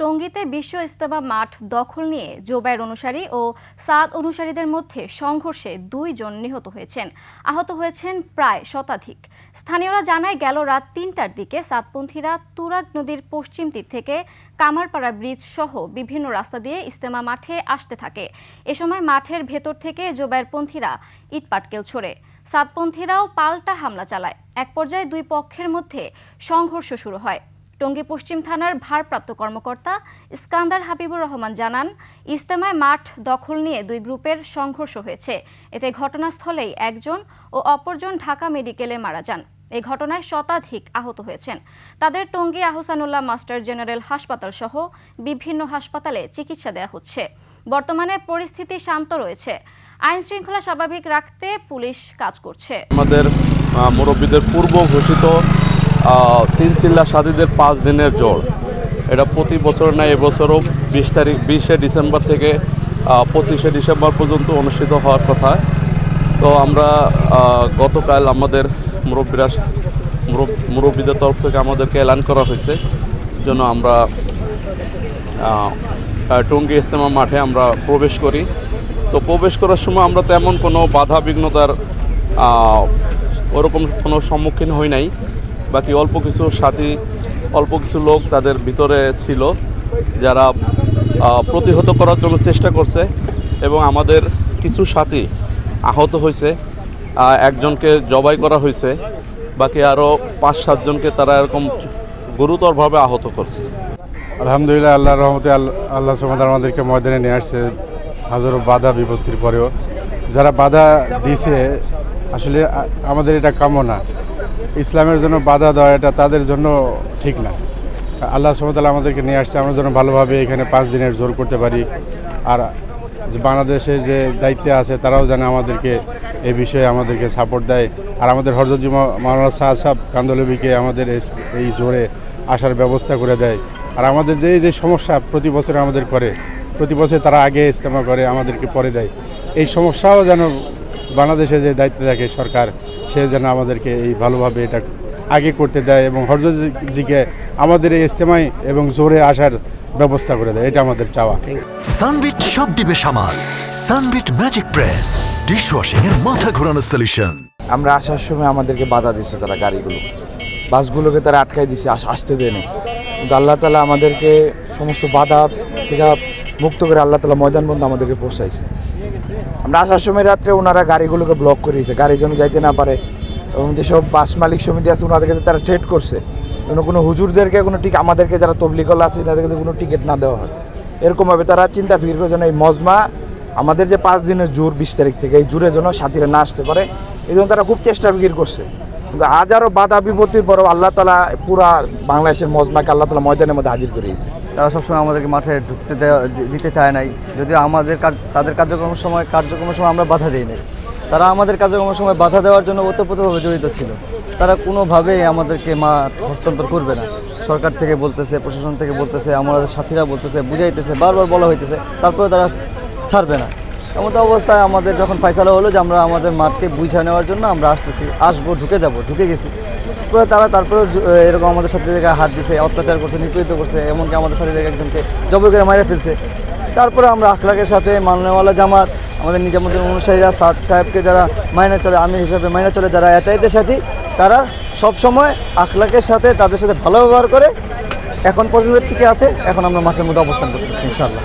টঙ্গীতে বিশ্ব ইজতেমা মাঠ দখল নিয়ে জোবায়ের অনুসারী ও সাদ অনুসারীদের মধ্যে সংঘর্ষে 2 জন নিহত হয়েছেন। আহত হয়েছেন প্রায় শতাধিক। স্থানীয়রা জানায় গেল রাত 3টার দিকে সাদপন্থীরা তুরাগ নদীর পশ্চিম তীর থেকে কামারপাড়া ব্রিজ সহ বিভিন্ন রাস্তা দিয়ে ইজতেমা মাঠে আসতে থাকে। এ সময় মাঠের ভেতর থেকে জোবায়েরপন্থীরা ইটপাটকেল ছোড়ে। সাদপন্থীরাও পাল্টা হামলা চালায়। এক পর্যায়ে 2 পক্ষের মধ্যে সংঘর্ষ শুরু হয়। টঙ্গী পশ্চিম থানার ভারপ্রাপ্ত কর্মকর্তা ইস্কান্দার হাবিবুর রহমান জানান, ইজতেমায় মাঠ দখল নিয়ে 2 গ্রুপের সংঘর্ষ হয়েছে। এতে ঘটনাস্থলেই একজন ও অপরজন ঢাকা মেডিকেলে মারা যান। এই ঘটনায় শতাধিক আহত হয়েছেন। তাদের টঙ্গী আহসানুল্লাহ মাস্টার জেনারেল হাসপাতাল সহ বিভিন্ন হাসপাতালে চিকিৎসা দেওয়া হচ্ছে। বর্তমানে পরিস্থিতি শান্ত রয়েছে। আইন শৃঙ্খলা স্বাভাবিক রাখতে পুলিশ কাজ করছে। আমাদের মুরব্বীদের পূর্ব ঘোষিত 3 চিল্লা সাদীদের 5 দিনের জোর, এটা প্রতি বছর না এবছরও 20 ডিসেম্বর থেকে 25 ডিসেম্বর পর্যন্ত অনুষ্ঠিত হওয়ার কথা। তো আমরা গতকাল আমাদের মুরব্বীদের তরফ থেকে আমাদেরকে এলান করা হয়েছে যেন আমরা টঙ্গী ইজতেমা মাঠে আমরা প্রবেশ করি। তো প্রবেশ করার সময় আমরা তেমন কোনো বাধা বিঘ্নতার ওরকম কোনো সম্মুখীন হই নাই। বাকি অল্প কিছু লোক তাদের ভিতরে ছিল যারা প্রতিহত করার জন্য চেষ্টা করছে এবং আমাদের কিছু সাথী আহত হয়েছে। একজনকে জবাই করা হয়েছে, বাকি আরও 5-7 জনকে তারা এরকম গুরুতরভাবে আহত করছে। আলহামদুলিল্লাহ, আল্লাহর রহমতে আল্লাহ সুবহানাহু আমাদেরকে ময়দানে নিয়ে আসছে হাজারো বাধা বিপত্তির পরেও। যারা বাধা দিয়েছে আসলে আমাদের এটা কাম্য না। ইসলামের জন্য বাধা দেওয়া এটা তাদের জন্য ঠিক না। আল্লাহ সুবহানাহু ওয়া তাআলা আমাদেরকে নিয়ে আসছে আমরা যেন ভালোভাবে এখানে 5 দিনের জোর করতে পারি। আর যে বাংলাদেশের যে দায়িত্বে আছে তারাও যেন আমাদেরকে এই বিষয়ে আমাদেরকে সাপোর্ট দেয়। আর আমাদের হযরত মাওলানা সাহেব কান্দলবিকে আমাদের এই জোরে আসার ব্যবস্থা করে দেয়। আর আমাদের যে সমস্যা প্রতি বছর আমাদের করে, প্রতি বছর তারা আগে ইজতেমা করে আমাদেরকে পরে দেয়, এই সমস্যাও যেন বাংলাদেশে যে দায়িত্ব থাকে সরকার, সে যেন আমাদেরকে এই ভালোভাবে এটা আগে করতে দেয় এবং হযরতজিকে আমাদের এই ইজতেমায় এবং জোরে আসার ব্যবস্থা করে দেয়, এটা আমাদের চাওয়া। সানবিট সব দিবে সামাল। সানবিট ম্যাজিক প্রেস ডিশওয়াশিং এর মাথা ঘোরানো সলিউশন। আমরা আসার সময় আমাদেরকে বাধা দিচ্ছে তারা, গাড়িগুলো বাসগুলোকে তারা আটকাই দিচ্ছে, আসতে দেয়নি। কিন্তু আল্লাহ তাআলা আমাদেরকে সমস্ত বাধা থেকে মুক্ত করে আল্লাহ তাআলা ময়দান বন্ধ আমাদেরকে পৌঁছাইছে। আমরা আসার সময় রাত্রে ওনারা গাড়িগুলোকে ব্লক করে দিয়েছে, গাড়ি যেন যাইতে না পারে। এবং যেসব বাস মালিক সমিতি আছে ওনাদেরকে তারা ট্রেড করছে কোনো হুজুরদেরকে আমাদেরকে যারা তবলিগল আছে তাদেরকে কোনো টিকিট না দেওয়া হয়। এরকমভাবে তারা চিন্তা ফিকির করে যেন এই মজমা আমাদের যে 5 দিনের জোর 20 তারিখ থেকে এই জোরে যেন সাথীরা না আসতে পারে, এই জন্য তারা খুব চেষ্টা ফিকির করছে। কিন্তু হাজারো বাধা বিপত্তির পরেও আল্লাহ তাআলা পুরা বাংলাদেশের মজমাকে আল্লাহ তাআলা ময়দানের মধ্যে হাজির করিয়েছে। তারা সবসময় আমাদেরকে মাঠে ঢুকতে দিতে চায় নাই, যদিও আমাদের তাদের কার্যক্রমের সময় আমরা বাধা দিই নাই। তারা আমাদের কার্যক্রমের সময় বাধা দেওয়ার জন্য ওতপ্রোতভাবে জড়িত ছিল। তারা কোনোভাবেই আমাদেরকে মাঠ হস্তান্তর করবে না। সরকার থেকে বলতেছে, প্রশাসন থেকে বলতেছে, আমাদের সাথীরা বলতেছে, বুঝাইতেছে, বারবার বলা হইতেছে, তারপরে তারা ছাড়বে না। এমন অবস্থায় আমাদের যখন ফয়সালা হলো যে আমরা আমাদের মাঠকে বুঝা নেওয়ার জন্য আমরা আসবো, ঢুকে গেছি। তারপরে এরকম আমাদের সাথীদেরকে হাত দিছে, অত্যাচার করছে, নিপীড়িত করছে, এমনকি আমাদের সাথীদের একজনকে জবাই করে মারা ফেলছে। তারপরে আমরা আখলাকের সাথে মাননেওয়ালা জামাত, আমাদের নিজামুদ্দিন অনুসারীরা, সাদ সাহেবকে যারা মাইনে চলে, আমির হিসাবে মাইনে চলে, যারা এতায়েতের সাথী, তারা সবসময় আখলাকের সাথে তাদের সাথে ভালো ব্যবহার করে এখন পর্যন্ত টিকে আছে। এখন আমরা মাঠের মধ্যে অবস্থান করতেছি ইনশাআল্লাহ।